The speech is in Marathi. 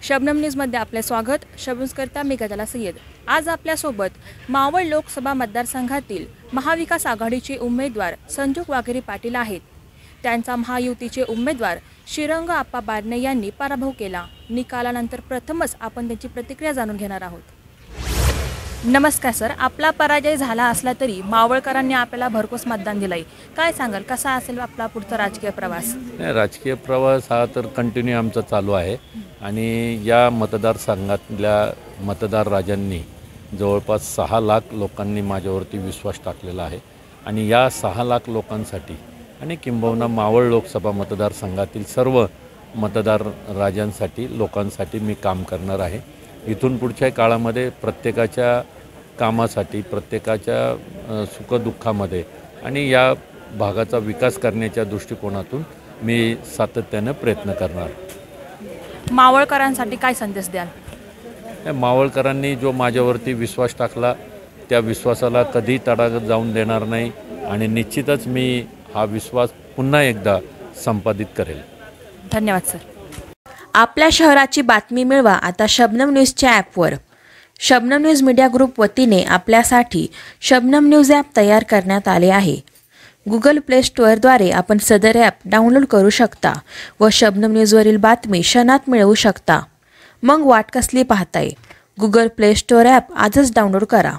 शबनम न्यूजमध्ये आपले स्वागत। शबनमकरता मी गजाला सय्यद। आज आपल्यासोबत मावळ लोकसभा मतदारसंघातील महाविकास आघाडीचे उमेदवार संजोग वाघेरे पाटील आहेत। त्यांचा महायुतीचे उमेदवार श्रीरंग आप्पा बारणे यांनी पराभव केला। निकालानंतर प्रथमच आपण त्यांची प्रतिक्रिया जाणून घेणार आहोत। नमस्कार सर, आपला पराजय झाला असला तरी मावळकरांनी आपल्याला भरघोस मतदान दिलंय, काय सांगाल, कसा असेल आपला पुढचा राजकीय प्रवास? राजकीय प्रवास हा तर कंटिन्यू आमचा चालू आहे आणि या मतदारसंघातल्या मतदार राजांनी जवळपास 6 लाख लोकांनी माझ्यावरती विश्वास टाकलेला आहे आणि या 6 लाख लोकांसाठी आणि किंबहुना मावळ लोकसभा मतदारसंघातील सर्व मतदार राजांसाठी लोकांसाठी मी काम करणार आहे। इथून पुढच्या काळामध्ये प्रत्येकाच्या कामासाठी, प्रत्येकाच्या सुखदुःखामध्ये आणि या भागाचा विकास करण्याच्या दृष्टिकोनातून मी सातत्याने प्रयत्न करणार। मावळकरांसाठी काय संदेश द्याल? मावळकरांनी जो माझ्यावरती विश्वास टाकला त्या विश्वासाला कधी तडा जाऊन देणार नाही आणि निश्चितच मी हा विश्वास पुन्हा एकदा संपादित करेल। धन्यवाद सर। आपल्या शहराची बातमी मिळवा आता शबनम न्यूजच्या ॲपवर। शबनम न्यूज मीडिया ग्रुप वतीने आपल्यासाठी शबनम न्यूज ॲप तयार करण्यात आले आहे। गुगल प्ले स्टोअरद्वारे आपण सदर ॲप डाउनलोड करू शकता व शबनम न्यूजवरील बातमी क्षणात मिळवू शकता। मग वाट कसली पाहताय? गुगल प्ले स्टोअर ॲप आजच डाउनलोड करा।